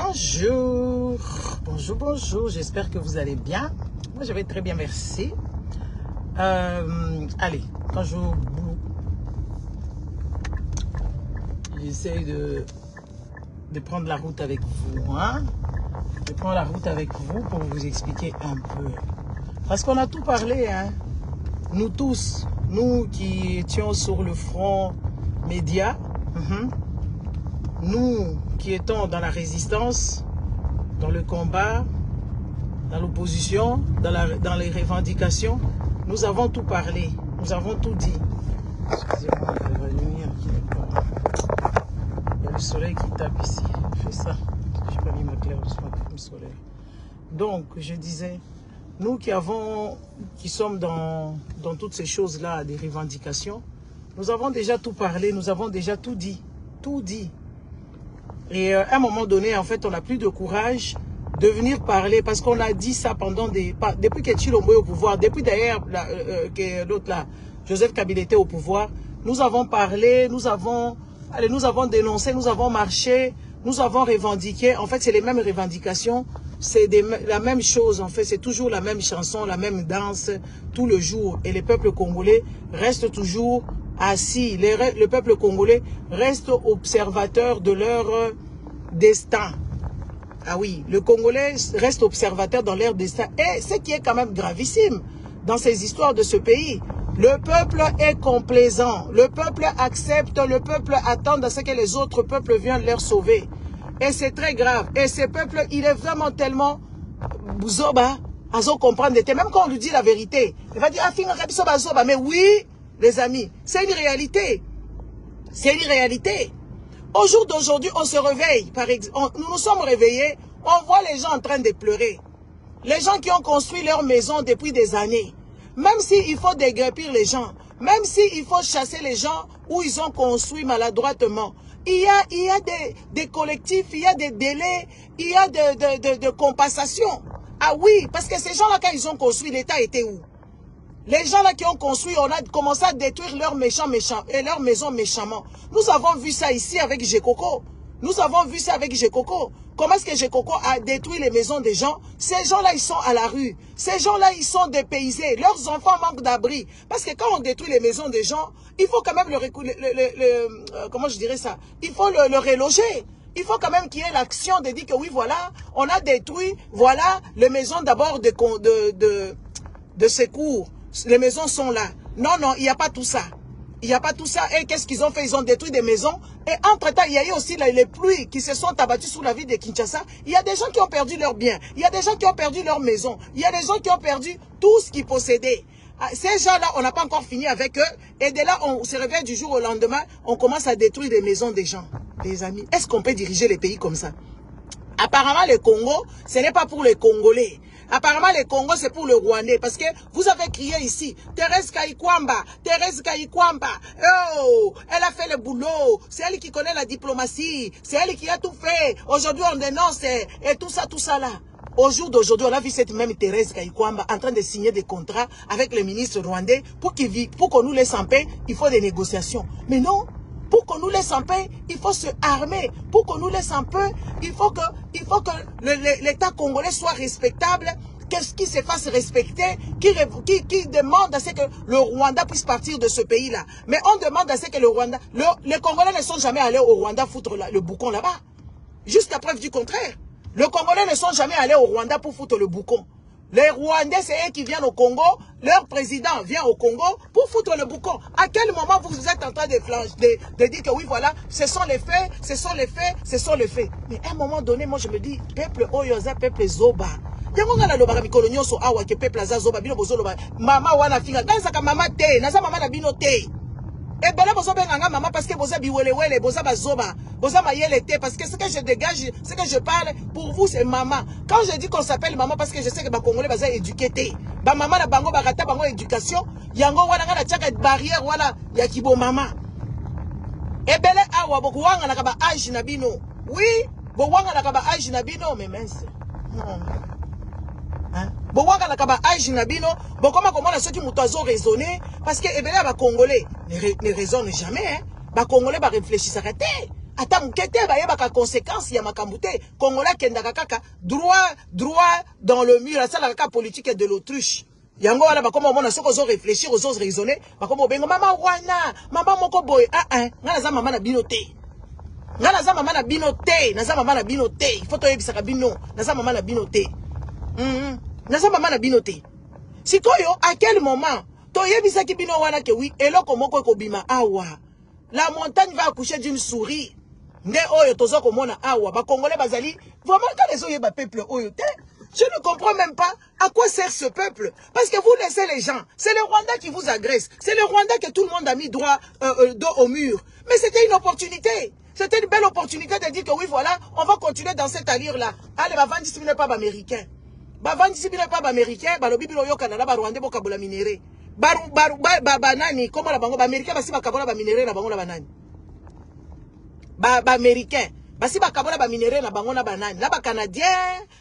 Bonjour, bonjour, bonjour, j'espère que vous allez bien. Moi je vais très bien, merci. Allez, quand j'essaie de prendre la route avec vous, hein. Je prends la route avec vous pour vous expliquer un peu. Parce qu'on a tout parlé, hein. Nous tous, nous qui étions sur le front média, nous qui étions dans la résistance, dans le combat, dans l'opposition, dans les revendications, nous avons tout parlé, nous avons tout dit. Excusez-moi, il y a la lumière qui n'est pas... Il y a le soleil qui tape ici, je fais ça. Je n'ai pas mis ma claire de solaire. Donc, je disais, nous qui sommes dans toutes ces choses-là, des revendications, nous avons déjà tout parlé, nous avons déjà tout dit. Tout dit. Et à un moment donné, en fait, on n'a plus de courage de venir parler parce qu'on a dit ça pendant depuis que Tshilombo est au pouvoir, depuis d'ailleurs que l'autre là, Joseph Kabila était au pouvoir, nous avons parlé, nous avons dénoncé, nous avons marché, nous avons revendiqué. En fait, c'est les mêmes revendications, c'est la même chose. En fait, c'est toujours la même chanson, la même danse tout le jour. Et les peuples congolais restent toujours assis. Le peuple congolais reste observateur de leur destin. Ah oui, le Congolais reste observateur dans leur destin. Et ce qui est quand même gravissime dans ces histoires de ce pays, le peuple est complaisant. Le peuple accepte, le peuple attend à ce que les autres peuples viennent leur sauver. Et c'est très grave. Et ce peuple, il est vraiment tellement zoba, à comprendre. Même quand on lui dit la vérité, il va dire, ah, zoba. Mais oui, les amis, c'est une réalité. C'est une réalité. Au jour d'aujourd'hui, on se réveille. Nous nous sommes réveillés. On voit les gens en train de pleurer. Les gens qui ont construit leur maison depuis des années. Même s'il faut déguerpir les gens. Même s'il faut chasser les gens où ils ont construit maladroitement. Il y a des collectifs, il y a des délais, il y a de compensation. Ah oui, parce que ces gens-là, quand ils ont construit, l'État était où? Les gens là qui ont construit, on a commencé à détruire leurs maisons méchamment. Nous avons vu ça ici avec Gekoko. Nous avons vu ça avec Gekoko. Comment est-ce que Gekoko a détruit les maisons des gens? Ces gens-là, ils sont à la rue. Ces gens-là, ils sont dépaysés. Leurs enfants manquent d'abri. Parce que quand on détruit les maisons des gens, il faut quand même comment je dirais ça? Il faut le reloger. Il faut quand même qu'il y ait l'action de dire que oui, voilà, on a détruit, voilà, les maisons d'abord de secours. Les maisons sont là. Non, non, il n'y a pas tout ça. Il n'y a pas tout ça. Et qu'est-ce qu'ils ont fait? Ils ont détruit des maisons. Et entre-temps, il y a eu aussi les pluies qui se sont abattues sur la ville de Kinshasa. Il y a des gens qui ont perdu leurs biens. Il y a des gens qui ont perdu leurs maisons. Il y a des gens qui ont perdu tout ce qu'ils possédaient. Ces gens-là, on n'a pas encore fini avec eux. Et de là, on se réveille du jour au lendemain. On commence à détruire les maisons des gens. Les amis, est-ce qu'on peut diriger les pays comme ça? Apparemment, le Congo, ce n'est pas pour les Congolais. Apparemment, le Congo, c'est pour le Rwandais. Parce que vous avez crié ici, Thérèse Kayikwamba, Thérèse Kayikwamba. Oh, elle a fait le boulot. C'est elle qui connaît la diplomatie. C'est elle qui a tout fait. Aujourd'hui, on dénonce et tout ça là. Au jour d'aujourd'hui, on a vu cette même Thérèse Kayikwamba en train de signer des contrats avec le ministre rwandais pour qu'on nous laisse en paix. Il faut des négociations. Mais non. Pour qu'on nous laisse en paix, il faut se armer. Pour qu'on nous laisse en paix, il faut que l'État congolais soit respectable, qu'il se fasse respecter, qui demande à ce que le Rwanda puisse partir de ce pays-là. Mais on demande à ce que le Rwanda... Les Congolais ne sont jamais allés au Rwanda foutre le boucon là-bas. Jusqu'à preuve du contraire. Les Congolais ne sont jamais allés au Rwanda pour foutre le boucon. Les Rwandais, c'est eux qui viennent au Congo. Leur président vient au Congo pour foutre le boucon. À quel moment vous êtes en train de dire que oui, voilà, ce sont les faits, ce sont les faits, ce sont les faits. Mais à un moment donné, moi je me dis, peuple Oyoza, peuple Zoba. Yango ngana lobaka mikolo nyonso awa ke peuple aza Zoba, bino bozoloba. Mama wana finga, danzaka mama te, naza mama na bino te. Et ben là, vous avez un maman parce que vous avez biwelewele, vous avez zoba, vous avez mayelete, parce que ce que je dégage, ce que je parle, pour vous, c'est maman. Quand je dis qu'on s'appelle maman, parce que je sais que les Congolais sont éduqués, ba maman na bango, barata bango éducation, yango wana na tchaka barrière, voilà, yakibo maman. Et ben là, awa, boku wanga nakaba âge nabino. Oui, boku wanga nakaba âge nabino, mais mince. Non. Hein? Bowanga la kaba âge nabino, bon comment ceux qui m'ont raisonné, parce que eh bien, les Congolais ne raisonnent jamais, hein. Les Congolais réfléchissent à arrêter. ata mukete ba yeba ka conséquence ya makambute Congolais kendaka kaka droit dans le mur ça la kaka politique de l'autruche yango wala bakoma mona soko zo réfléchir aux autres raisonner bakoma bengo mama wana mama moko boy ngana za mama na bino te ngana za mama na bino te naza mama na bino te il faut to yebisaka bino naza mama na bino te naza mama na bino te sikoyo à quel moment to yebisaki bino wana ke oui eloko moko ekobima awa la montagne va accoucher d'une souris. Ne oyo tozo komona awa ba congolais bazali vraiment quand les oyeba peuple oyo te. Je ne comprends même pas à quoi sert ce peuple. Parce que vous laissez les gens. C'est le Rwanda qui vous agresse. C'est le Rwanda que tout le monde a mis droit dos au mur. Mais c'était une opportunité. C'était une belle opportunité de dire que oui, voilà, on va continuer dans cette allure-là. Allez, va vendre si vous n'êtes pas américain. Va vendre si vous n'êtes pas américain. Bah, le bibilo yo Canada, bah, Rwanda, bo kabola minéré. Nani, comment la bango, bah, américain, bah, si ba kabola ba minéré, la bango la banane. Ba américain. Basi ba kabola ba minéré na bango na banane na ba canadien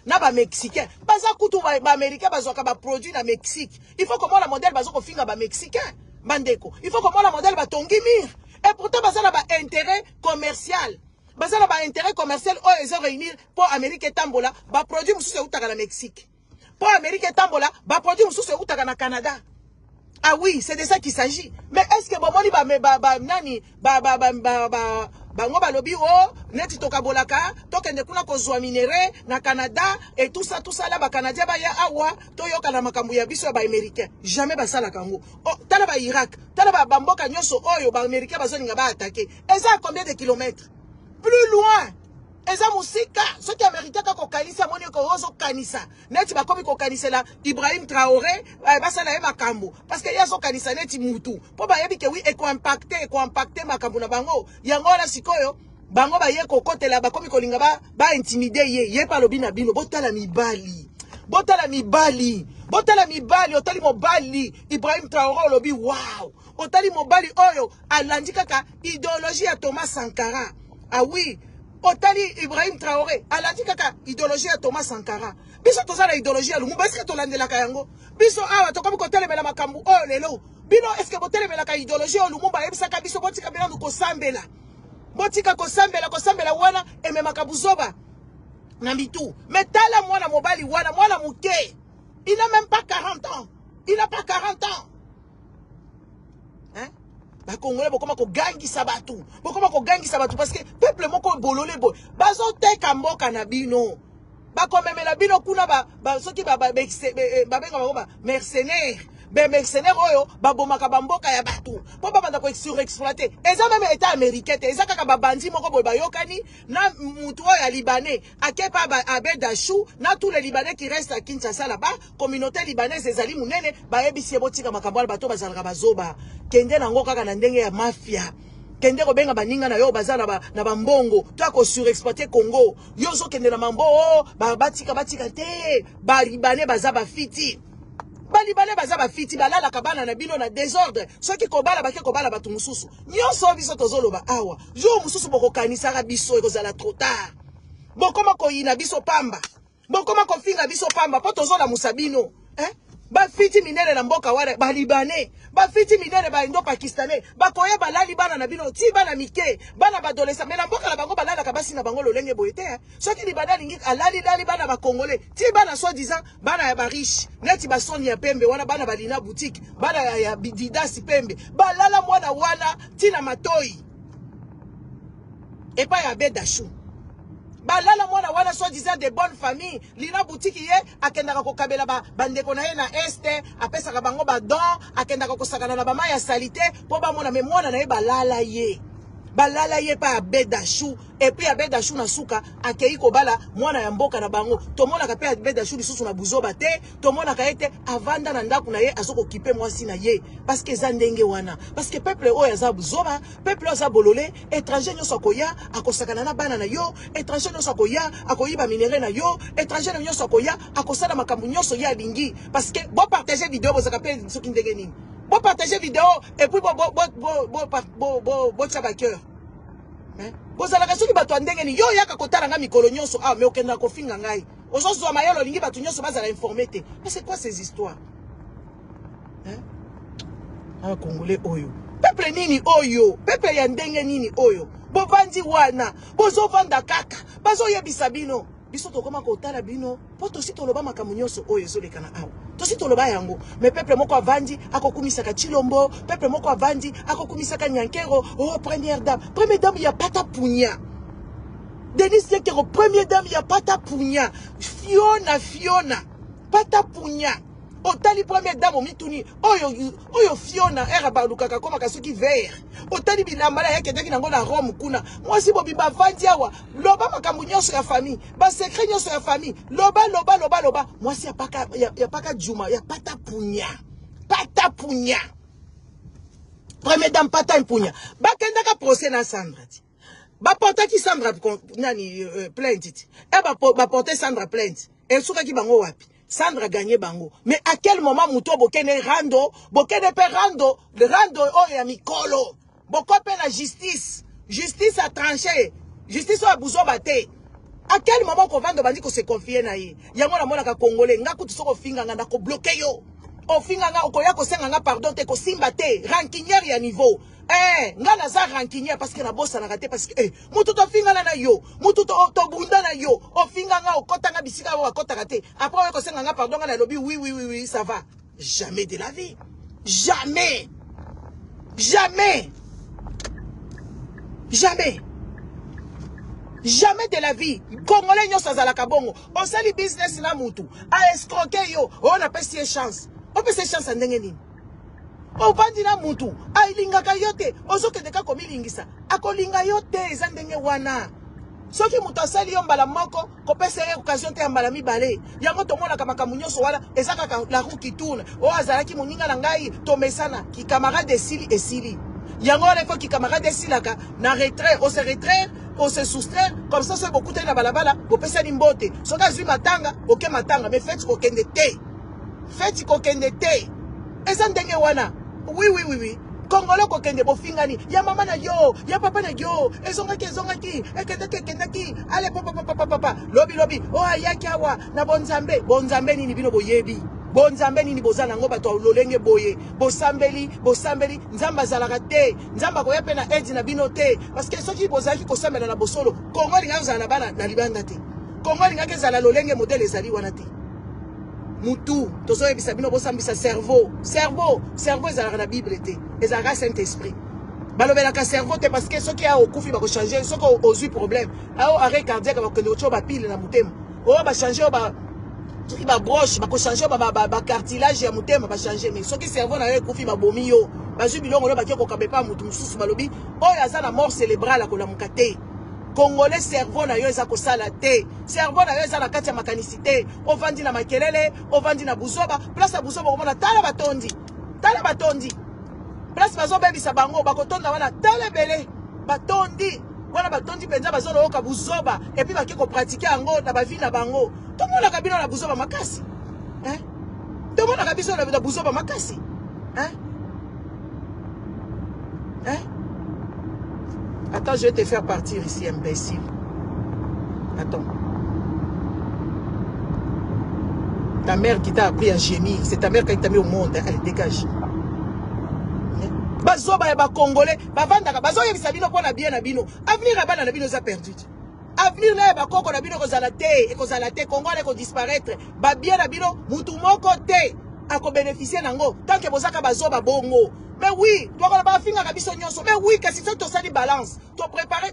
na ba mexicain baza kutu ba américain bazoka ba produit na Mexique il faut comment la modèle bazoko finga ba mexicain bandeko il faut comment la modèle ba tongi mir et pourtant baza na ba intérêt commercial oh ils ont réunir pour Amérique tambola ba produit mususu utaka na Mexique pour Amérique tambola ba produit mususu utaka na Canada. Ah oui, c'est de ça qu'il s'agit. Mais est-ce que bomoni bango balobi o neti tokabolaka tokende kuna kozwa minéré na Canada et tout ça là ba canadien ba ya awa toyoka na makambo ya biso ba américain jamais ba sala kango oh tala ba Irak tala ba bamboka nyoso oyo ba américain bazoninga ba attaquer eza à combien de kilomètres plus loin eza musika soki américain ka kokanisa moni ko ozo kanisa neti ba komi ko kanisela Ibrahim Traoré basala ye makambo parce que yazo kanisa neti mutu po ba yebi ke oui eko impacter makambo na bango yango la sikoyo bango ba ye ko kotela ba komi ko linga ba intimider ye pa lobi na bino botala mibali otali mobali Ibrahim Traoré lobi wow otali mobali oyo alandi kaka idéologie ya Thomas Sankara. Ah oui, otali Ibrahim Traoré alandi kaka idéologie ya Thomas Sankara. Biso tozala idéologie ya Lumumba est-ce que tolandela yango biso awa tokomi kotelemela makambo oyo lelo bino est-ce que botelemela ka idéologie ya Lumumba yebisaka biso botika bina kosambela botika kosambela wana ememaka buzoba na mitu metala mwana mobali wana mwana muke il n'a même pas 40 ans hein ba Congolais bokoma ko gangisa batu parce que peuple moko bolole boy bazo teka mboka na bino ba komemela bino kuna ba soki ba mercenaire oyo ba bomaka ba mboka ya batu po ba banda ko surexploiter eza même état américain eza kaka ba bandi moko boy ba yokani na mutu oyo ya libanais akepa ba Abedachou na tous les libanais qui restent à Kinshasa là-bas communauté libanaise ezali munene ba yebisi botika makambo bato bazalaka bazoba kende nango kaka na ndenge ya mafia kende ko benga baninga na yo bazala na bambongo to ko surexploiter Congo yo zo kende na mambo batika te ba libanais bazaba fiti balibale bazaba fiti balala kabana na bino na désordre soki kobala bake kobala batu mususu nyonso biso tozoloba awa jour mususu boko kanisaka biso ekozala trop tard bokoma koyina biso pamba bokoma kofinga biso pamba po tozola musabino ba fiti minere na mboka wale balibane ba fiti minere ba indo pakistanais bakoya balali bana na bino ti bana mike bana badolesa mais na mboka la bango balala kabasi na bango lolenge boyete soki libana lingi alali bana ba congolais ti bana soi disant bana ya ba riche neti ba soni ya pembe wana bana balina boutique bana ya bididasi pembe balala mwana wana ti na matoi et pas ya Abedachou balala mwana wana soi disant de bonnes familles lina boutique ye akendaka ko kabela bandeko na ye na este apesaka bango ba don akendaka ko sakana na ba maya salite po ba mona me mwana na ye balala ye pa Abedachou et puis Abedachou na suka akei ko bala mwana ya mboka na bango to mona ka pe Abedachou lisusu na buzoba te to mona ka ete avanda na ndaku na ye azoko kipe mwasi na ye parce que za ndenge wana parce que peuple oyo aza buzoba peuple oyo aza bolole étranger nyoso akoya akosakana na bana na yo étranger nyoso akoya akoyiba minéré na yo étranger nyoso akoya akosala makambo nyoso ya lingi parce que bo partager vidéo bozaka pe soki ndenge nini bo partager vidéo et puis bo tchaba cœur bozala ka soki bato ndenge ni yo yaka kotala nga mikolo nyonso mais okenda ko finga ngai ozozwa mayelo lingi bato nyonso bazala informé te mais c'est quoi ces histoires Congolais oyo peuple nini oyo, peuple ya ndenge nini oyo, bovandi wana, bozo vanda kaka, bazo yebisa bino, biso tokoma kotala bino, po tosi toloba makambo nyonso oyo ezolekana awa. Tosi toloba yango, mais peuple moko avandi, akokumisaka Chilombo, peuple moko avandi, akokumisaka Nyankero, oh première dame ya pata punya. Denise Nyankero, première dame ya pata punya. Fiona, pata punya. Otali première dame omituni oyo Fiona era balukaka koma kasuki vert otali bilambala yake ndaki nango na Rome kuna mwasi bobi bavandi awa loba makambo nyonso ya famille ba secret nyonso ya famille loba mwasi ya paka juma ya pata punya première dame pata punya bakendaka procès na Sandra ti ba porta ki Sandra nani plainte ti ba porter Sandra plainte et soka ki bango wapi Sandra gagné bango. Mais à quel moment Mouto bokene rando oh ya mikolo. Boko pe la justice. Justice a tranché. Justice a bouzo bate. À quel moment qu'on vando bandi ko se confier na ye. Yango na mona ka congolais nga kutu soko finga nga na ko bloquer yo. O finga nga okoya ko senga nga pardon te ko simba te. Rancunière ya niveau. Nga naza rancunière parce que na bossa na raté parce que mutu to finga na yo, mutu to bunda na yo, o finga nga okota nga bisika wa kota raté. Après ko senga nga pardon nga na lobby oui ça va. Jamais de la vie. Jamais. Jamais de la vie. Congolais nyo sa zalaka bongo. On sali business na mutu. A escroquer yo. On a pas si chance. On peut se chance ndenge nini. O bandina mutu ailingaka yote ozokendeka komilingisa akolinga yote eza ndenge wana soki mutu asali yo mbala moko kopesa ye occasion te ya mbala mibale yango tomonaka makambo nyonso wana eza kaka la roue qui tourne o azalaki moninga na ngai tomesana ki camarade esili yango wana faut ki camarade esilaka na retrait on se retraire on se soustraire comme ça c'est beaucoup na balabala bopesa ni mbote soki azwi matanga oke matanga mais feti kokende te eza ndenge wana. Oui. Congolais ko kende bofingani. Ya mama na yo, ya papa na yo. Ezongaki, ekendaki. Ale papa. Lobi. Oh ayaki awa na bonzambe nini bino boyebi. Bonzambe nini bozana ngo bato lolenge boye. Bosambeli, nzamba zalaka te. Nzamba ko yape na edi na bino te. Parce que soki bozaki ko sambela na bosolo, Congo linga zana bana na libanda te. Congo linga ke zala lolenge modèle ezali wana te. Moutou, tozo ebisa bino bosambisa cerveau ezalaka na Bible te, ezalaka Saint-Esprit. Balobelaka cerveau te parce que soki a okufi bako changer, soki ozwi problème, ao arrêt cardiaque bako ndocho ba pile na mutema. O ba changer ba soki ba broche bako changer ba cartilage ya mutema ba changer mais soki cerveau na yo okufi ba bomi yo, bazwi bilongo lo bakeko kabepa mutu mususu balobi, oyo aza na mort cérébrale ko la mukate. Congolais cerveau na yo eza ko sala te. Cerveau na yo eza na kati ya makanisite. Ovandi na makelele, ovandi na buzoba, place ya buzoba komona tala batondi. Place bazo bebisa bango bakotonda wana tala bele batondi. Wana batondi penza bazo loka buzoba et puis bakeko pratiquer yango na ba vie na bango. Tomona kabino na buzoba makasi. Tomona kabiso na buzoba makasi. Attends, je vais te faire partir ici, imbécile. Attends. Ta mère qui t'a appris à gémir, c'est ta mère qui t'a mis au monde. Allez, dégage. Bazoba ya ba Congolais, bavandaka, bazo yebisa bino pona bien na bino. Avenir abana na bino za perdu. Avenir na ba koko na bino kozala te, Congo ko disparaître. Ba bien na bino, mutu moko te. Ako bénéficier nango tant que bozaka bazoba bongo. Mais oui, toi on va finir kabiso nyonso. Mais oui, kasi ça to sali balance. To préparer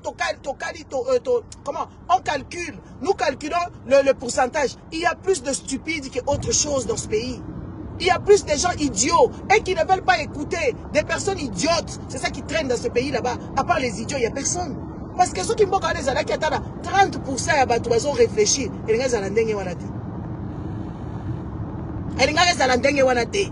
comment on calcule. Nous calculons le pourcentage. Il y a plus de stupides qu'autre chose dans ce pays. Il y a plus de gens idiots et qui ne veulent pas écouter. Des personnes idiotes. C'est ça qui traîne dans ce pays là-bas. À part les idiots, il n'y a personne. Parce que ceux qui m'ont regardé, 30% à Batouazo réfléchir. Et les gars, ils ont ndenge wanate. Et les gars, ils ont ndenge wanate.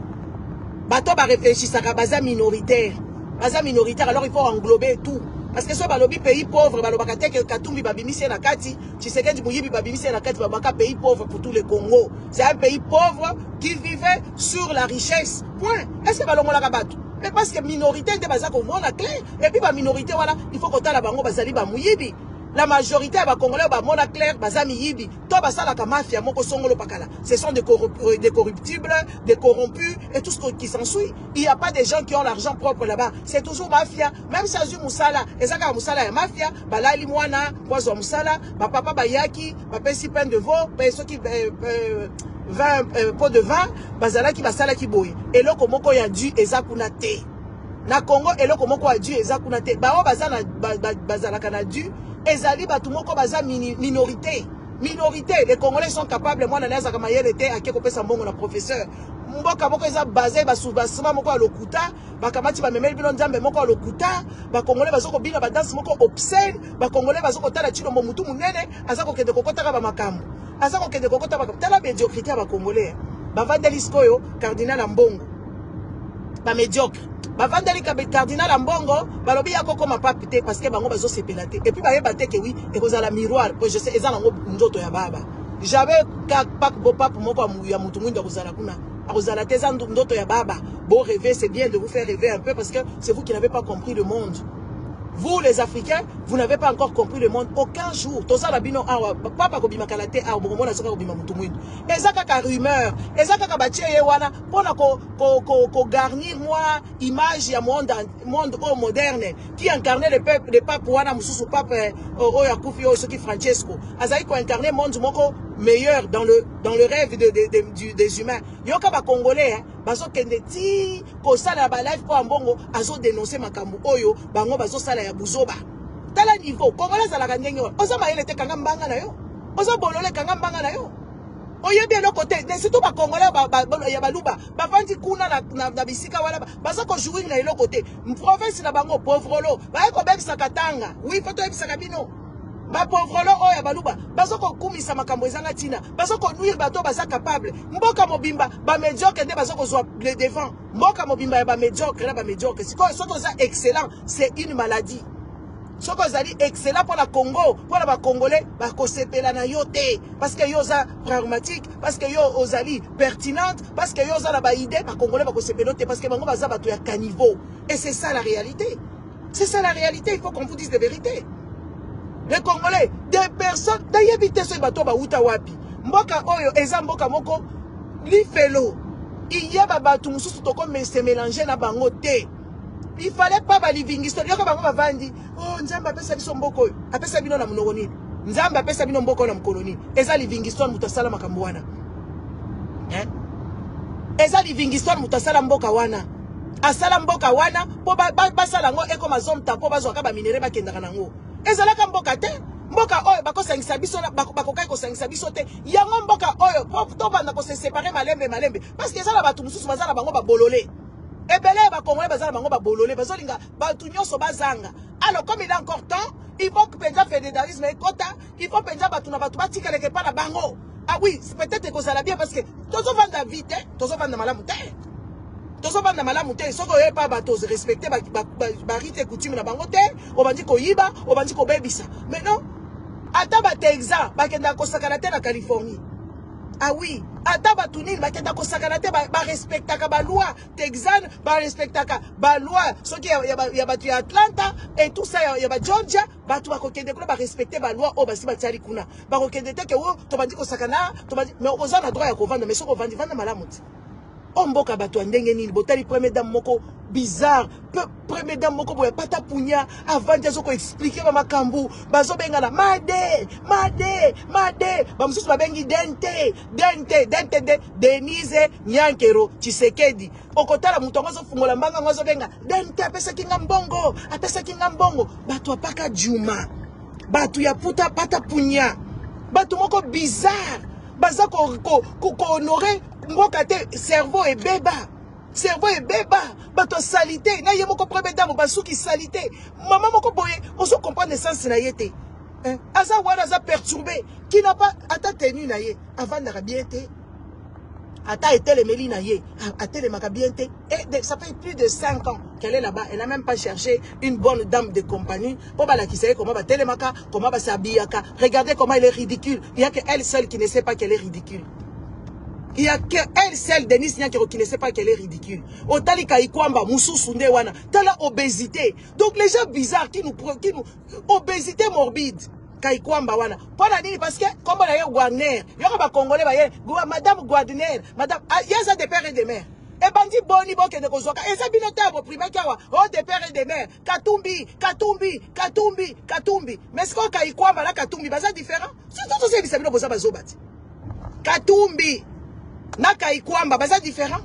Bato ba réfléchir, ça baza minoritaire. Baza minoritaire, alors il faut englober tout. Parce que ce balobi pays pauvre, balobaka teke Katumbi babimisi na kati, Tshisekedi Muyibi babimisi na kati, babaka pays pauvre pour tout le Congo. C'est un pays pauvre qui vivait sur la richesse. Point. Est-ce que balongola kabatu? Mais parce que minorité de bazako mona clé et puis ba minorité voilà, il faut qu'on la bango bazali ba Muyibi. La majorité à Congolais, mona clair, bazami yibi, to basala ka mafia moko songolo pakala. Ce sont des corruptibles, des corrompus et tout ce qui s'ensuit. Il n'y a pas des gens qui ont l'argent propre là-bas. C'est toujours mafia. Même si Azu Moussala, ezaka Moussala est mafia, balali mwana, pozo Moussala, papa bayaki, papa si peine de veau, ceux qui 20 pots de vin, bazala qui basala qui boy. Et là komoko ya dû ezakuna te. Na Congo et là komoko a dû ezakuna te. Bao bazala kana dû. Ezali batumoko baza minorité. Minorité, les Congolais sont capables, moi, naza kamayel était à quelque chose bon la professeur. Mboka moko eza basé basuma moko lokuta, bakamati ba memeli bino nzambe moko lokuta, ba Congolais bazoko bina ba danse moko obscène, ba Congolais bazoko tala tino mutu munene, azako kende kokota ka ba makambo. Azako kende kokota ba tala médiocrité ba Congolais. Ba vandeli skoyo cardinal Mbongo. Ba médiocre. Ba vandeli cardinal Mbongo, ba lobi ya koko mapapi te parce que bango bazo sepelate. Et puis ba yeba te que oui, et vous la miroir, je sais eza nango ndoto ya baba. J'avais pas beau papa moko ya mutu mwinda kozala kuna. Akozala te za ndoto ya baba. Bon rêver, c'est bien de vous faire rêver un peu parce que c'est vous qui n'avez pas compris le monde. Vous, les Africains, vous n'avez pas encore compris le monde. Aucun jour. Toza la bino awa, papa kobima kalate awa, bomo na soka kobima mutumwindu. Ezaka ka rumeur, ezaka ka batie yewana, pona ko garnir moi image ya monde moderne qui incarnait le peuple, le pape wana mususu pape oya kufi o soki Francesco. Azali ko incarner monde moko meilleur dans le rêve des humains. Yoka ba Congolais, hein, bazo kende ti ko sala ba live po ambongo azo dénoncer makambu oyo bango bazo sala ya buzoba. Tala niveau Congolais za la kandenge oza mayele te kanga mbanga na yo. Oza bolole kanga mbanga na yo. Oye bien le côté, surtout ba Congolais ya baluba, ba vandi kuna na bisika wala bazo ko jouer na le côté. Province na bango pauvre lo, ba ko bekisa katanga. Oui, faut to ebisa kabino. Ba pauvre lo oya baluba bazoko kumisa makambo ezanga tina bazoko nuire bato baza capable mboka mobimba ba médiocre nde bazoko zwa le devant mboka mobimba ya ba médiocre na ba médiocre siko soto za excellent c'est une maladie soko zali excellent pour la Congo pour la ba Congolais ba kosepela na yo te parce que yo za pragmatique parce que yo ozali pertinente parce que yo za la ba idée ba Congolais ba kosepela te parce que bango baza bato ya caniveau et c'est ça la réalité, c'est ça la réalité. Il faut qu'on vous dise la vérité. Les Congolais, des personnes, d'ailleurs, vite ce bateau ba uta wapi. Mboka oyo, eza mboka moko, li felo. Il y a babatou mususu toko mais se mélanger na bango te. Il fallait pas ba livingisto. Yoko bango ba vandi. Oh, nzamba apesa biso mboko oyo. Apesa bino na munoko nini. Nzamba apesa bino mboko na mukolo nini. Eza livingisto mutasala makambo wana. Hein? Eza livingisto mutasala mboka wana. Asala mboka wana po basala ngo eko mazomta po bazwaka ba minere bakendaka nango. Ezalaka mboka te mboka oyo bakosangisa biso bakokai kosangisa biso te yango mboka oyo to banda ko se séparer malembe parce que ezala batu mususu bazala bango ba bololé ebele ba Congolais bazala bango ba bololé bazolinga batu nyonso bazanga. Alors comme il a encore temps il faut que penza fédéralisme ekota il faut penza batu na batu batika quelque part na bango. Ah oui peut-être que ça la bien parce que tozo vanda vite tozo vanda malamu te tozo vanda malamu te soko ye pa bato respecter ba rite coutume na bango te obandi ko yiba obandi ko bebisa mais non ata ba Texas bakenda ko sakana te na Californie. Ah oui ata ba tunil bakenda ko sakana te ba respectaka ba loi texane ba respectaka ba loi soki ya batu ya Atlanta et tout ça ya ba Georgia batu bakokende ko ba respecter ba loi o basi ba tsari kuna bakokende te ke wo to bandi ko sakana to bandi mais ozana droit ya ko vanda mais soko vandi malamu te. Omboka bato ndenge nini botali première dame moko bizarre première dame moko boya pata punya avant de ko expliquer ba makambu bazo benga na made ba mususu babengi dente Denise Nyankero Tshisekedi okotala muto ngozo fungola mbanga ngozo benga dente apesa kinga mbongo bato apaka juma bato ya puta pata punya bato moko bizarre baza ko honorer mboka te cerveau et beba bato salité na ye moko première dame basuki salité maman moko boye oso comprendre sens na yete hein asa wana za perturbé qui n'a pas ata tenu na ye avant na bien te ata été le meli na ye ata le bien te et ça fait plus de 5 ans qu'elle est là-bas. Elle n'a même pas cherché une bonne dame de compagnie pour la qui sait comment va télémaka comment va s'habillaka. Regardez comment elle est ridicule. Il y a que elle seule qui ne sait pas qu'elle est ridicule. Il y a qu'elle seule, Denise Nyankero, qui ne sait pas qu'elle est ridicule. Otali Kaikwamba, Moussou Sunde Wana, t'as la obésité. Donc les gens bizarres qui nous obésité morbide. Kaikwamba wana. Pona nini parce que comme on a eu Wagner, yoko ba Congolais ba ye, madame Wagner, madame yasa des pères et des mères. Et bandi boni boke de kozoka. Et ça binota bo prima kawa. Oh des pères et des mères. Katumbi. Mais ce qu'on Kaikwamba là Katumbi, baza différent. C'est tout ça bisabino boza bazobati. Katumbi na Kaikwamba baza différent.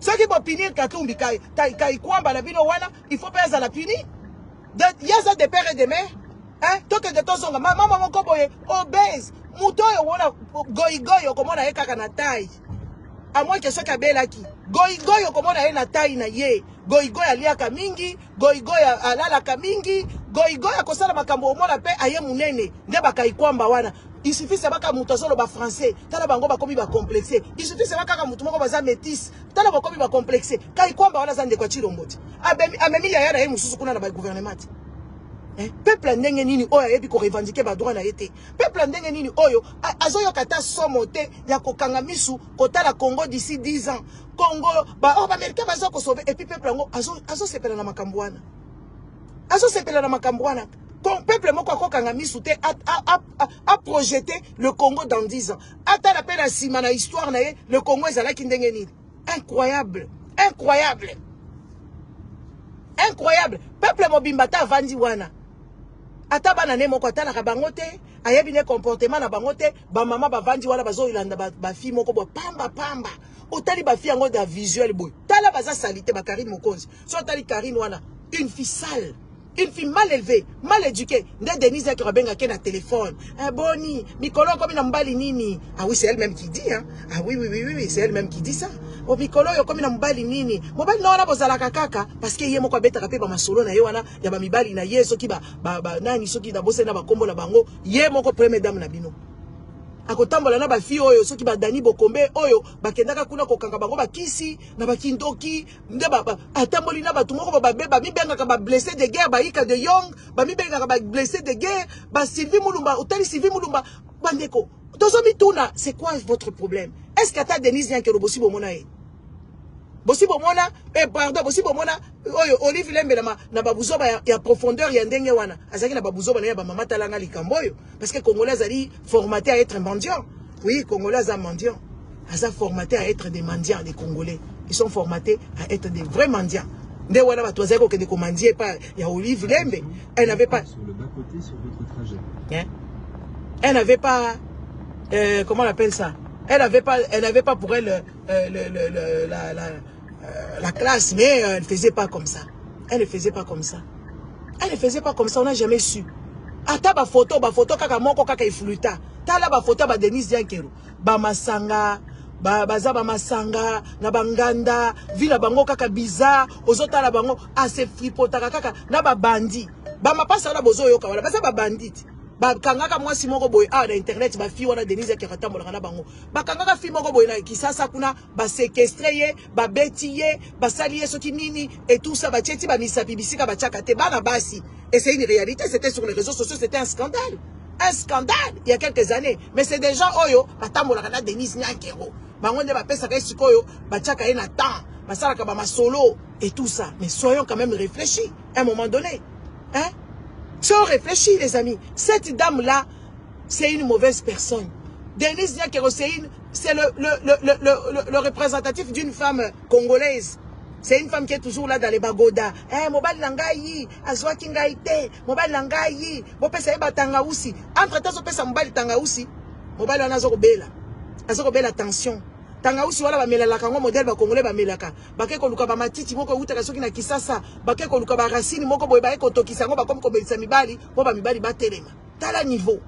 Ceux qui vont punir Katumbi Kaikwamba la bino wana, il faut pas la punir. Il y a ça des pères et des mères. Hein? Tant que de temps en temps, maman mon koboye obèse. Mouton yo wana goy comme on a kaka na taille. À moins que ce kabela qui goy comme on a na taille na ye. Goy aliaka mingi, goy alala mingi, goy akosala makambo omona pe aye munene. Nde bakaikwamba wana. Il suffit c'est pas muto solo ba français, tala bango ba komi ba complexé. Il suffit c'est pas ka muto moko baza métis, tala ba komi ba complexé. Kaikwamba wana zande kwa Chilomboti. Amemi ya na ye mususu kuna na ba gouvernement. Peuple ndenge nini oyo yebi ko revendiquer ba droit na été. Peuple ndenge nini oyo azoyo kata somote ya kokanga misu kotala Congo d'ici 10 ans. Congo ba américain bazo ko sauver et puis peuple ngo azo sepela na makambwana. Azo sepela na makambwana. Peuple moko kokanga misu te a projeté le Congo dans 10 ans. Ata la peine à sima na histoire na ye, le Congo ezalaki ndenge nini. Incroyable. Peuple mobimbata vandi wana. Ata bana ne moko atala ka bango te, ayebi ne comportement na bango te, ba mama ba vandi wana bazo ilanda ba fi moko bo pamba. Otali ba fi yango da visuel boy. Tala baza salité ba Karine Mokonzi. So tali Karine wana, une fille sale. Une fille mal élevée, mal éduquée. Nde Denise qui rabenga qui na téléphone. Ah boni, Mikolo comme na mbali nini. Ah oui, c'est elle-même qui dit hein. Ah oui, c'est elle-même qui dit ça. Oh Mikolo yo comme na mbali nini. Mobali na wana bozala kaka parce que yé moko beta kapé ba masolo na ye wana ya ba mibali na ye soki ba nani soki da bose na ba kombo na bango. Yé moko première dame na bino. Akotambola na ba fi oyo soki ba Dani Bokombe oyo bakendaka kuna kokanga bango bakisi na bakindoki nde ba atamboli na batu moko ba beba mibengaka ba blessé de guerre ba Ika de Young ba mibengaka ba blessé de guerre ba Sylvie Mulumba otali Sylvie Mulumba bandeko tozo mituna c'est quoi votre problème? Est-ce que ta Denise vient que le bossi bomona e bossi bomona bossi bomona oyo Olive Lembe na babuzoba ya profondeur ya ndenge wana azaki na babuzoba na ya ba mama talanga likamboyo parce que Congolais ali formaté à être mendiant. Oui, Congolais a mendiant. Asa formaté à être des mendiants, des Congolais. Ils sont formatés à être des vrais mendiants. Nde wana ba toazako ke de commandier pas ya Olive Lembe. Elle n'avait pas sur le bas côté sur votre trajet. Hein? Elle n'avait pas comment on appelle ça? Elle n'avait pas pour elle la classe, mais elle ne faisait pas comme ça. Elle ne faisait pas comme ça. On n'a jamais su. Ata ba photo kaka moko kaka ifluta. Tala ba photo ba Denise Diankero. Ba masanga, baza ba masanga, na banganda, vila bango kaka bizarre, ozotala bango ase fripotaka kaka na ba bandi. Ba mapasa na bozo yoka wala baza ba bandit. Ba kangaka mwasi moko boy na internet ba fi wana Denise Diankero tambola na bango. Ba kangaka fi moko boy na kisasa kuna ba séquestrer, ba betiye, ba salier soki nini et tout ça ba tcheti ba misapi bisika ba tchakate bana basi. Et c'est une réalité, c'était sur les réseaux sociaux, c'était un scandale. Un scandale, il y a quelques années. Mais c'est des gens, oyo, batambola kana Denise Diankero. Bangonde ba pesa ka sikoyo, ba tchaka ena temps, ba salaka ba masolo et tout ça. Mais soyons quand même réfléchis à un moment donné. Hein? Soyons réfléchis, les amis. Cette dame-là, c'est une mauvaise personne. Denise Diankero, c'est le représentatif d'une femme congolaise. C'est une femme qui est toujours là dans les bagoda. Eh, mobile langayi, azwaki ngaite, mobile langayi, bopesa eba tanga usi. Entre temps, pesa mobile tanga usi. Mobile wana azokobela. Azokobela tension. Tanga usi wala ba melaka ngo modèle ba congolais ba melaka. Bake ko luka ba matiti moko utaka soki na kisasa, bake ko luka ba racine moko boye ba ko tokisa ngo ba comme ko belisa mibali, bo ba mibali ba telema. Tala niveau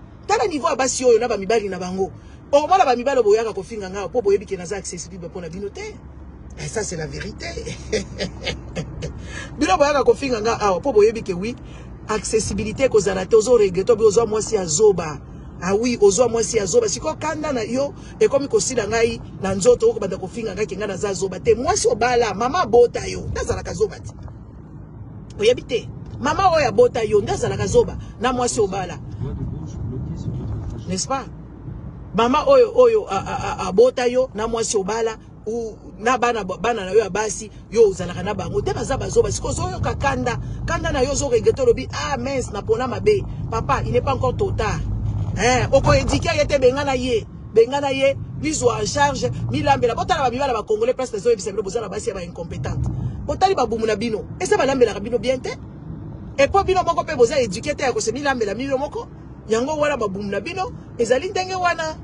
abasi oyo na ba mibali na bango. O mala ba mibali boyaka ko finga nga po boyebi ke na za accessible pour na binote. Et ça, c'est la vérité. Bilo boyaka kofinga nga awa po boyebi ke oui, accessibilité ko zalate ozo regreto bi ozo mwasi azoba. Ah oui, ozo mwasi azoba. Siko kanda na yo e komi kosila ngai na nzoto ko banda kofinga nga kenga na za zoba te. Mwasi obala mama bota yo. Ndazala ka zoba ti. Oyebi te. Mama oya bota yo ndazala ka zoba na mwasi obala. N'est-ce pas? Mama oyo abota yo na mwasi obala ou na bana na yo basi yo uzalaka na bango te baza bazo parce que zo yo kanda na yo zo regretter lobi ah mince na pona mabe papa il n'est pas encore trop tard oko éduquer yete bengana ye mise en charge milambela botala ba bibala ba congolais presque zo ebisa bino bozala basi ba incompétente botali ba bumu na bino esa ba lambela bino bien te et po bino moko pe boza éduquer te ko se milambela bino moko yango wana ba bumu na bino ezali ndenge wana.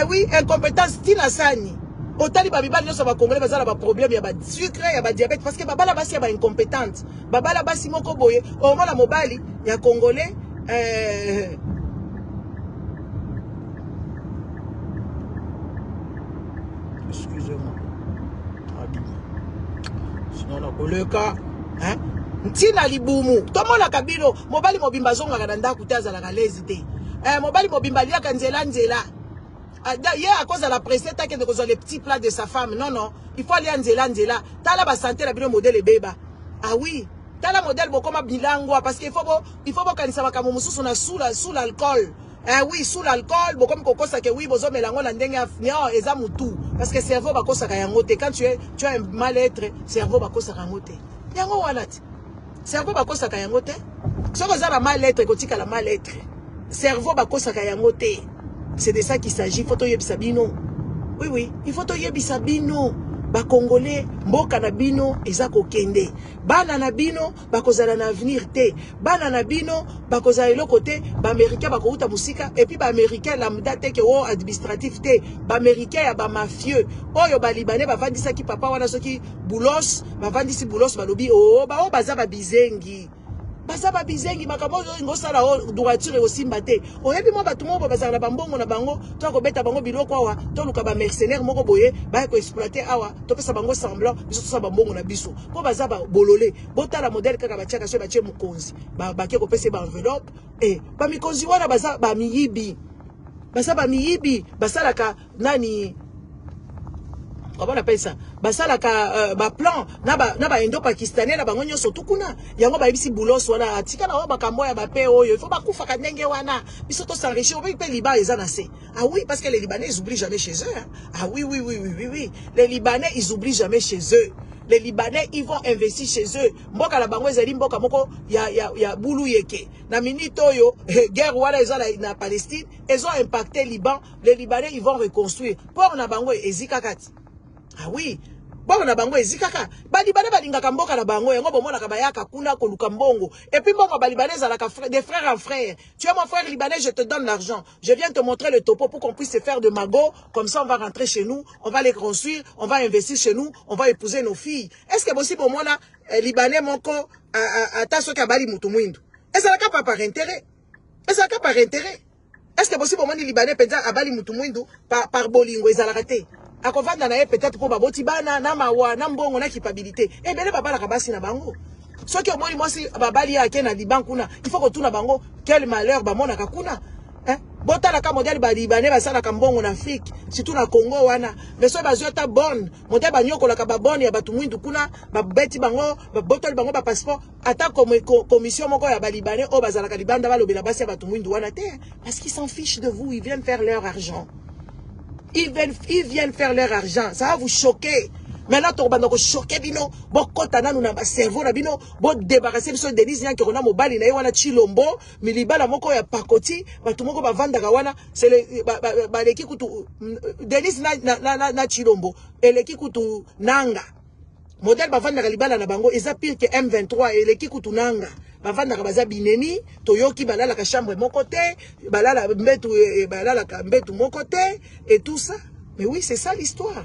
Oui, incompétence, tina sani. Otali babibali nyonso ba congolais bazala ba problème ya ba sucre ya ba diabète parce que babala basi ya ba incompétente. Babala basi moko boye, au moins la mobali ya congolais excusez-moi. Sinon la koleka, ntina libumu. Tomo la kabino, mobali mobimba zonga kananda kutaza la galezi te. Mobali mobimba liaka nzela. Il à cause de la presse, t'as que de les petits plats de sa femme. Non, non. Il faut aller en Nzela. T'as la santé, la bien modèle et béba. Ah oui. T'as la modèle beaucoup comme bilango parce qu'il faut qu'on s'en va comme sous l'alcool. Oui, sous l'alcool, beaucoup comme coco ça que oui, bozo melango la ndenga non, ezamutu parce que cerveau bako ça kayangote. Quand tu as un mal-être, cerveau bako ça kayangote. Yango walati. Cerveau bako ça kayangote. Si vous avez mal-être, kotika la mal-être. Cerveau bako ça kayangote. C'est de ça qu'il s'agit. Il faut que Sabino. Oui, oui. Il faut que Sabino. Ba Congolais, mboka na bino, ezako kende. Bana na bino, bakozala na avenir te. Bana na bino, bakozala eloko te. Ba Américain bakouta musika. Et puis ba Américain lambda te ke o administratif te. Ba Américain ya ba mafieux. Oyo ba Libanais ba vandisa ki papa wana soki boulos. Ba vandisi boulos balobi. Oh, ba o baza ba bizengi. Basaba bizengi makambo ngosala droiture aussi mbate oyebi mo batu mo bazala bambongo na bango to ko beta bango biloko awa to luka ba mercenaire moko boye ba ko exploiter awa to pesa bango semblant biso to sa bambongo na biso po bazaba bololé botala modèle kaka batiaka so batie mukonzi ba ke ko pesa ba enveloppe ba mikonzi wana baza ba miyibi basalaka nani. Comment on appelle ça? Basala ka ba plan na ba indo-pakistanais na bango nyonso tukuna. Yango ba ibisi boulos wana atika na ba kambo ya ba pe oyo. Il faut ba kufa ka ndenge wana. Biso to s'enrichir. On peut Liban les anase. Ah oui, parce que les Libanais ils oublient jamais chez eux. Hein? Ah oui. Les Libanais ils oublient jamais chez eux. Les Libanais ils vont investir chez eux. Mboka la bango ezali mboka moko ya bulu yeke. Na minute oyo guerre wana ezala na Palestine, ils ont impacté Liban. Les Libanais ils vont reconstruire. Pour na bango ezika kati. Ah oui, bon na bango ezikaka. Balibane balingaka mboka na bango yango bomona ka bayaka kuna ko lukambongo. Et puis mbongo balibane za la des frères en frères. Tu es mon frère libanais, je te donne l'argent. Je viens te montrer le topo pour qu'on puisse se faire de magot, comme ça on va rentrer chez nous, on va les construire, on va investir chez nous, on va épouser nos filles. Est-ce que possible pour moi là libanais moko ata soki abali mutu mwindu? Est-ce que pas par intérêt? Est-ce que par intérêt? Est-ce que possible pour moi libanais penza abali mutu mwindu par bolingo ezalaka te? Akovanda na ye peut-être pour baboti bana na mawa na mbongo na kipabilité bele babala kabasi na bango soki omoni mwasi babali yake na Liban kuna il faut que tuna bango quel malheur bamona kakuna botala ka modèle ba Libanais basala ka mbongo na Afrique surtout na Congo wana mais so bazota bonne modèle banyokola ka ba bonne ya batu mwindu kuna babeti bango babotoli bango ba passeport ata comme commission moko ya ba Libanais o bazala ka libanda balobela basi ya batu mwindu wana te parce qu'ils s'en fichent de vous, ils viennent faire leur argent. Ils viennent faire leur argent. Ça va vous choquer. Maintenant, tu vas choquer bino. Bon, quand on a un cerveau, bino, bon, débarrasser de ce Denise Nyan qui on a mobile, il y a un chilombo, mais il y a moko ya pakoti, tout le monde va vendre gawana. C'est le qui coûte Denise na chilombo et le qui coûte nanga. Modèle va vendre galibala na bango, ils a pire que M23 et le qui coûte nanga. Bavanda kabaza binemi toyoki balala ka chambre mon côté balala mbetu balala ka mbetu mon côté et tout ça. Mais oui, c'est ça l'histoire.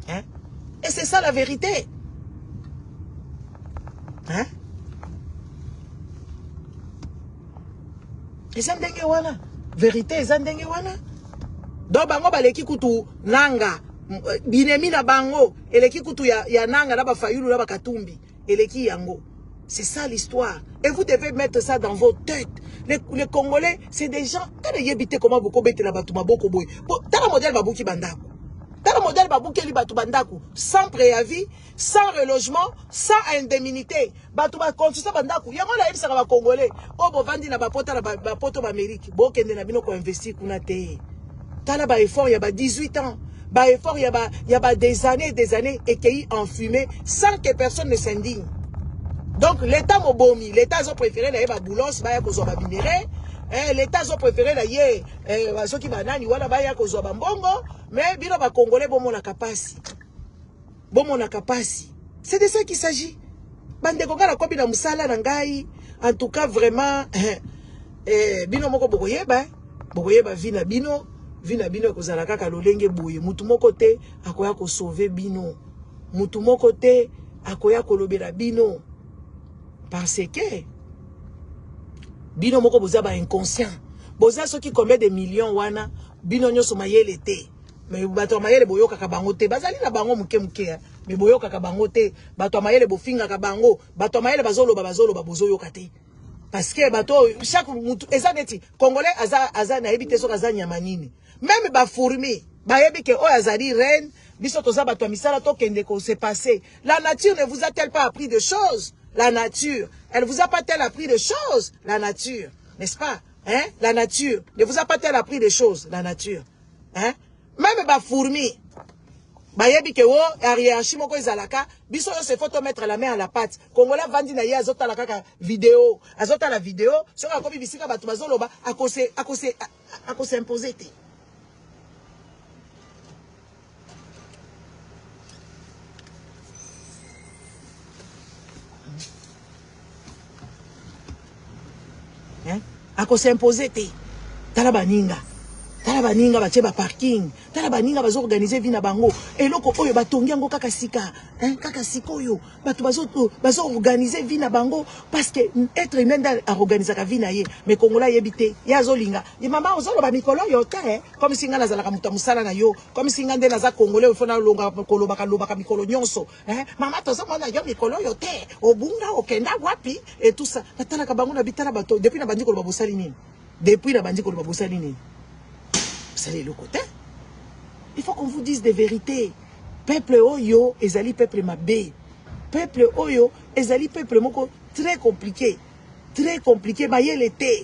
Hein? Et c'est ça la vérité. Hein? Et ça ndenge wana vérité ça ndenge wana. Donc bango baleki kutu nanga binemi na bango eleki kutu ya nanga na ba fayulu na ba katumbi eleki yango. C'est ça l'histoire. Et vous devez mettre ça dans vos têtes. Les Congolais, c'est des gens. Quand ils habitent comment vous commettez la batouma boko boy. T'as le modèle babouki bandaku. T'as le modèle babouki li batou bandaku. Sans préavis, sans relogement, sans indemnité. Batouma contre ça bandaku. Y'a la ça va Congolais. Oh bo vandi na bapota na bapoto d'Amérique. Bo kende na bino ko investir kuna te. Tala ba effort, il y a 18 ans. Ba effort, il y a des années, et qui enfumé sans que personne ne s'indigne. Donc, l'État mobomi, l'État a préféré d'ailleurs ba boulos, ba ya kozo ba minéré. L'État a préféré d'ailleurs, ceux qui banani, wala ba ya kozo ba mbongo. Mais, bino ba Congolais, bon mon akapasi. Bon mon akapasi. C'est de ça qu'il s'agit. Bande kongala kobi na musala na ngai. En tout cas, vraiment, bino moko bokoyeba. Bokoyeba vina bino. Vina bino kozala kaka lolenge boye. Mutu moko te akoya ko sauver bino. Mutu moko te akoya ko lobela bino. Parce que bino moko boza ba inconscient. Boza soki combien de millions wana bino nyoso mayele te. Mais bato mayele boyoka ka bango te. Bazali na bango muke muke. Mais boyoka ka bango te. Bato mayele bofinga ka bango. Bato mayele bazolo bozo yoka te. Parce que bato chaque mutu ezaneti Congolais aza na ebite so kaza nyama nini. Même ba fourmi ba yebi ke o azali reine biso toza bato misala to kende ko se passer. La nature ne vous a-t-elle pas appris de choses? La nature, elle vous a pas-t-elle appris de choses? La nature, n'est-ce pas? Hein? La nature, ne vous a pas-t-elle appris de choses? La nature, hein? Même ba fourmi ba yebi ke o hiérarchie moko ezalaka biso yo se faut mettre la main à la pâte. Congolais vandi na ye azota la kaka vidéo, azota la vidéo, soka kobi bisika bato bazoloba akose imposer te. Hein? Akose imposer te. Tala baninga bache ba parking. Tala baninga bazo organiser vina bango. Eloko oyo batongi yango kaka sika. Hein? Kaka sika oyo. Bato bazo organiser vina bango. Parce que être humain à organiser ka vina ye. Mais Kongola yebite. Ya zolinga. Ye mama ozolo ba mikolo yo te. Comme si nga nazala ka muta musala na yo. Comme si nga nde naza Congolais ufona longa koloba ka mikolo nyonso. Hein? Mama tozo mona yo mikolo yo te. Obunga okenda wapi et tout ça. Natala ka bango na bitala bato. Depuis na bandi koloba bosali nini. Depuis na bandi koloba bosali nini. Vous allez le côté. Il faut qu'on vous dise des vérités. Peuple Oyo, ezali peuple mabé. Peuple Oyo, ezali peuple moko très compliqué. Très compliqué. Mayele te.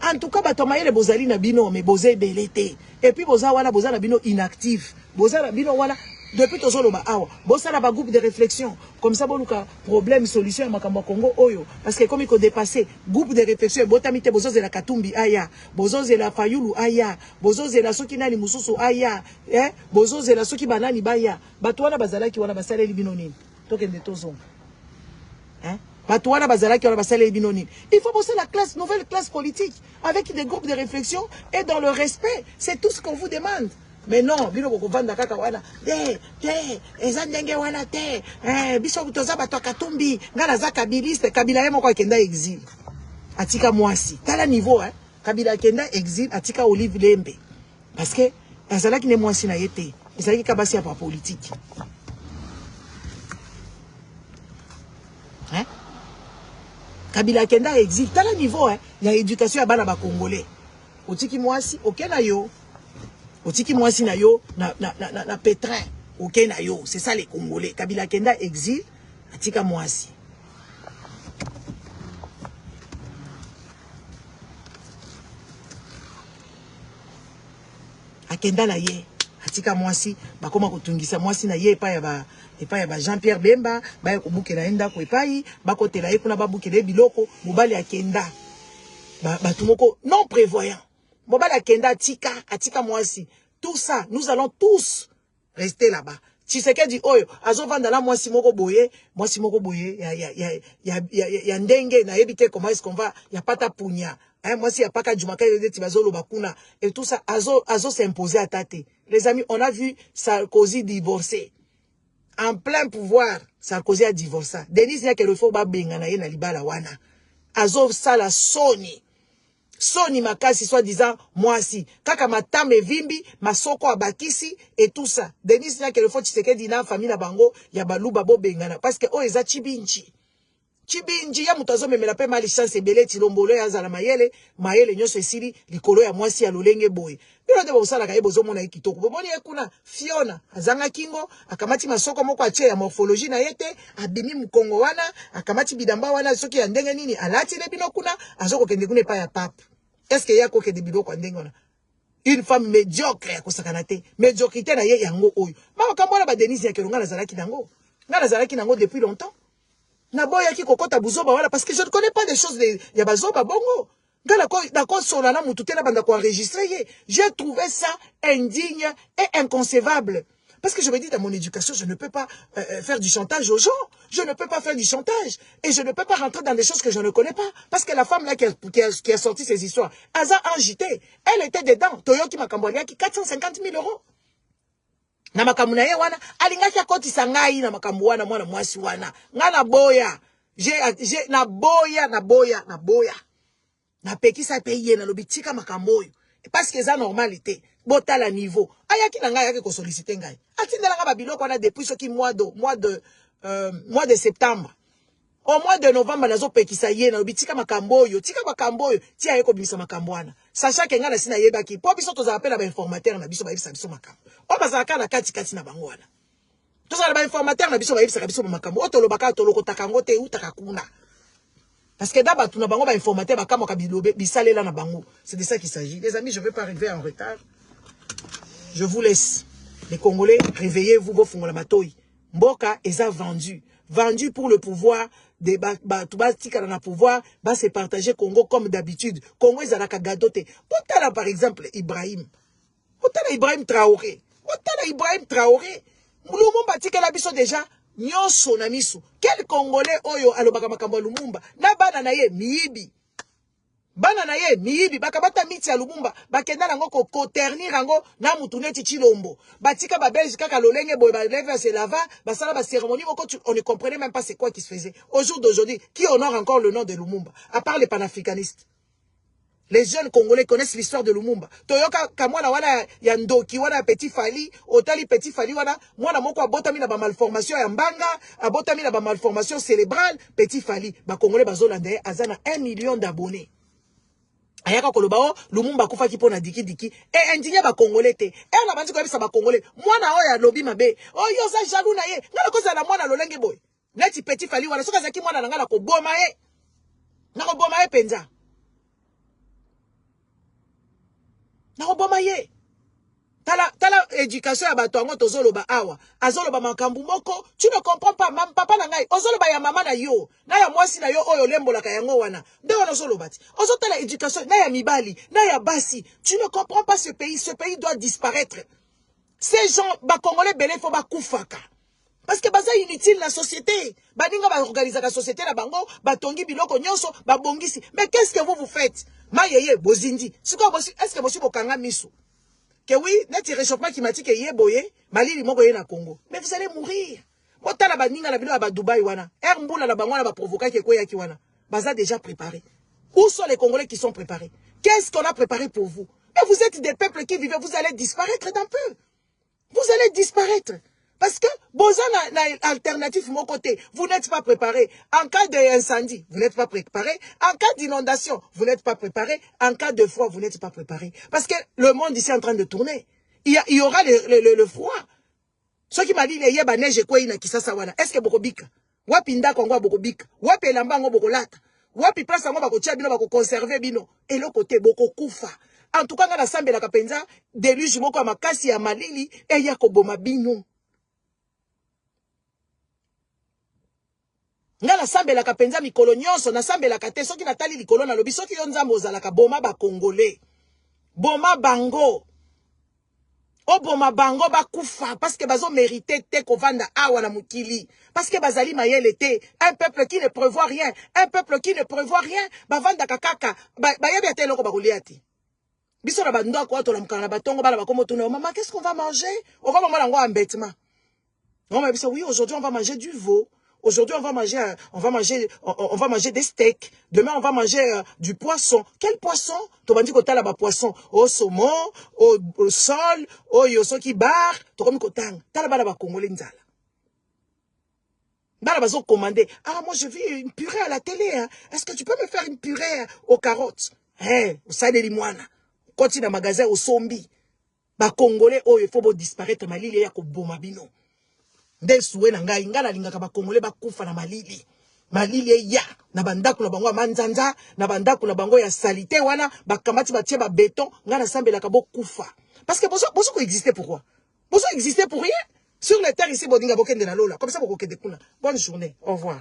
En tout cas, bato mayele bozali na bino, mais bozé belete. Et puis boza wana, boza na bino inactif. Boza na bino wana, depuis tozo loba awa. Boza na ba groupe de réflexion. Comme ça, bonuka problème, solution, makambo Congo Oyo. Parce que comme il faut dépasser, groupe de réflexion, botamite bozo ze la Katumbi aya. Bozo ze la Fayulu aya. Bozo ze la soki nani mususu aya. Bozo ze la soki banani baya. Bato wana bazalaki wana basale li bino nini. Tokende tozo. Batouana bazalaki wana basale bino nini. Il faut bosser la classe, nouvelle classe politique, avec des groupes de réflexion et dans le respect. C'est tout ce qu'on vous demande. Mais non, bino boko vanda kaka wana. Ezandenge wana te. Biso kutoza bato Katumbi. Ngana za kabiliste. Kabila yemo kwa kenda exil. Atika mwasi. Tala niveau, hein. Kabila kenda exil. Atika Olive Lembe. Parce que, ezalaki ne mwasi na yete. Ezalaki kabasi ya pa politique. Hein? Kabila kenda exil. Tala niveau, hein. Il y a éducation à bana ba Congolais. Otiki mwasi, ok na yo. Otiki mwasi na yo, na pétrin. Ok na yo. C'est ça les Congolais. Kabila kenda exil. Atika mwasi. Akenda na ye. Atika mwasi. Bakoma kutungisa mwasi na ye. Epa ya ba Jean-Pierre Bemba. Baya kubuke na enda kwepai. Bako tela ye kuna babuke le biloko. Mubali akenda. Batumoko non prévoyant. Mobala kenda atika mwasi. Tout ça, nous allons tous rester là-bas. Tshisekedi oyo, azo vanda la mwasi moko boye, ya ndenge, na yebite comment est-ce qu'on va, ya pata punya. Mwasi ya paka jumaka yode tibazolo bakuna. Et tout ça, azo s'imposer à tate. Les amis, on a vu Sarkozy divorcer. En plein pouvoir, Sarkozy a divorcé. Denis ya kelofo ba benga na ye na libala wana. Azo sala soni. Soni makasi soi-disant mwasi. Kaka matame vimbi, masoko abakisi et tout ça. Denis nya kelefo Tshisekedi na famille na bango ya baluba bo bengana parce que o eza chibinchi. Chibinchi ya mutazo memela pe mali chance ebele tilombolo ya zala mayele nyonso esili likolo ya mwasi ya lolenge boy. Bino de bosala ka ebozo mona ekitoko. Bomoni ekuna Fiona azanga kingo akamati masoko moko ache ya morphologie na yete abimi mukongo wana akamati bidamba wana soki ya ndenge nini alati le bino kuna azoko kende kuna pa ya pape. Est-ce qu'il y a quoi que des biloko ndenge wana? Une femme médiocre ya kosakanate. Médiocrité na ye yango oyo. Ma kambola ba Denise ya kelonga na zalaki nango. Nga na zalaki nango depuis longtemps. Na boya ki kokota buzoba voilà parce que je ne connais pas des choses de ya bazoba bongo. D'accord, solana mutute na banda ko enregistrer. J'ai trouvé ça indigne et inconcevable. Parce que je me dis, dans mon éducation, je ne peux pas faire du chantage aux gens. Je ne peux pas faire du chantage. Et je ne peux pas rentrer dans des choses que je ne connais pas. Parce que la femme là qui a sorti ces histoires, Aza Angité, elle était dedans. Toyoki Makambolia qui 450 000 euros. Na makamuna ye wana, alingaki akoti sangai na makambuana mwana mwasi wana. Nga na boya. Na boya. Na pekisa paye na lobitika makamboyo. Parce que ça normalité. Bota la niveau. Ayaki na ngai yaki ko solliciter ngai. Atindela nga babiloko wana depuis ce qui mois de septembre. Au mois de novembre nazo pekisa ye na lobitika makamboyo. Tika makamboyo. Ti ayeko bimisa makamboana. Sacha ke nga na sina yebaki. Po biso to za appel ba informateur na biso ba yebisa biso makambo. O bazaka na kati na bango wana. To za ba informateur na biso ba yebisa biso makambo. O to lobaka to lokotaka ngote utaka kuna. Parce que d'abord, tout le monde va informater, c'est de ça qu'il s'agit. Les amis, je ne veux pas arriver en retard. Je vous laisse. Les Congolais, réveillez-vous, vos fongolamatoï. Mboka est vendu. Vendu pour le pouvoir. Des pouvoir, va se partager Congo comme d'habitude. Congo est à la gadote. Otala par exemple Ibrahim. Otala Ibrahim Traoré. Moulumou batika la biso déjà. Nyonso na misu. Quel Congolais oyo alobaka makambo Lumumba na bana na ye miyibi. Bana na ye miyibi bakabata miti ya Lumumba bakenda nango ko ternir nango na mutuneti Chilombo. Batika ba Belge kaka lolenge boy ba lève se lava basala ba cérémonie on ne comprenait même pas c'est quoi qui se faisait. Au jour d'aujourd'hui, qui honore encore le nom de Lumumba à part les panafricanistes? Les jeunes Congolais connaissent l'histoire de Lumumba. Toyoka kamwana wana ya Ndoki wana Petit Fali, otali Petit Fali wana mwana moko abotami na ba malformation ya mbanga, abotami na ba malformation cérébrale, Petit Fali, ba Congolais bazolanda azana 1 million d'abonnés. Ayaka kolobao Lumumba kufa ki pona diki et indigné ba Congolais te. Et na bandi ko yebisa ba Congolais, mwana oya lobi mabe. Oh yo za jaloux na ye, ngala ko za na mwana lolenge boy. Neti Petit Fali wana soka zaki mwana ngala ko boma ye. Na ko boma ye penza. Nakoboma ye. Tala éducation ya bato ango tozoloba awa. Azoloba makambu moko. Tu ne comprends pas. Mam papa na ngai. Ozoloba ya mama na yo. Na ya mwasi na yo oyo lembola ka yango wana. Nde wana ozoloba ti. Ozotala éducation na ya mibali. Na ya basi. Tu ne comprends pas ce pays. Ce pays doit disparaître. Ces gens, ba Congolais belé faut ba kufaka. Parce que baza inutile la société. Baninga ba organiser la société na bango, ba tongi biloko nyonso, ba bongisi. Mais qu'est-ce que vous faites? Mayeye bozindi. Est-ce que vous bokanga misu? Que oui, net réchauffement climatique est boye, malili moko ye na Congo. Mais vous allez mourir. Botala baninga na bino ba Dubai wana. Mbula na bango na ba provoquer ke koya ki wana. Baza déjà préparé. Où sont les Congolais qui sont préparés? Qu'est-ce qu'on a préparé pour vous? Et vous êtes des peuples qui vivent, vous allez disparaître d'un peu. Vous allez disparaître. Parce que, Bozan a alternatif mon côté. Vous n'êtes pas préparé. En cas d'incendie, vous n'êtes pas préparé. En cas d'inondation, vous n'êtes pas préparé. En cas de froid, vous n'êtes pas préparé. Parce que le monde ici est en train de tourner. Il y aura le froid. Ce qui m'a dit, il y a neige et quoi, il y a qui sawana. Est-ce que Bokobika? Wapinda Kongo Bokobika? Wapi Lambango Bokolata? Wapi place Ango Bakotia Bino Bako conserver Bino? Et le côté Bokokufa. En tout cas, dans la Sambe la Kapenza, déluge moko à Makasi à Malili, et Yakoboma Bino. Nga na sambe la kapenza mikolo nyonso na sambe la kate soki natali likolo na lobi soki yo nzambo ozalaka boma ba Congolais. Boma bango. O boma bango ba kufa parce que bazo mérité te kovanda awa na mukili. Parce que bazali mayele te, un peuple qui ne prévoit rien, un peuple qui ne prévoit rien, ba vanda kakaka, ba yebi te loko ba kuliati. Biso na bando ko to la mukana batongo bala ba komo tuna maman qu'est-ce qu'on va manger? On va manger ngo embêtement. On m'a dit oui, aujourd'hui on va manger du veau. Aujourd'hui, on va manger des steaks. Demain, on va manger du poisson. Quel poisson? Tu m'as dit que tu as là-bas poisson. Au saumon, au sol, au yoso qui bar. Tu comme kotang. Tu as là-bas Congolais nzala. Bah là-bas, ils commandé. Ah, moi, je vis une purée à la télé. Hein. Est-ce que tu peux me faire une purée aux carottes? Eh, au sale limouana. Quand il y a un magasin au sombi. Bah, Congolais, oh, il faut disparaître. Ma l'île, il y a ko bomabino. Del soué na ngai ngala lingaka ba Congolais ba kufa na malili malili ya na bandako na bango ya manzanza na bandako na bango ya salité wana bakamati batie ba béton nga na sambelaka bokufa parce que boso ko exister pourquoi boso exister pour rien sur la terre ici bodinga bokende na lola comme ça bokokende kuna bonne journée au revoir.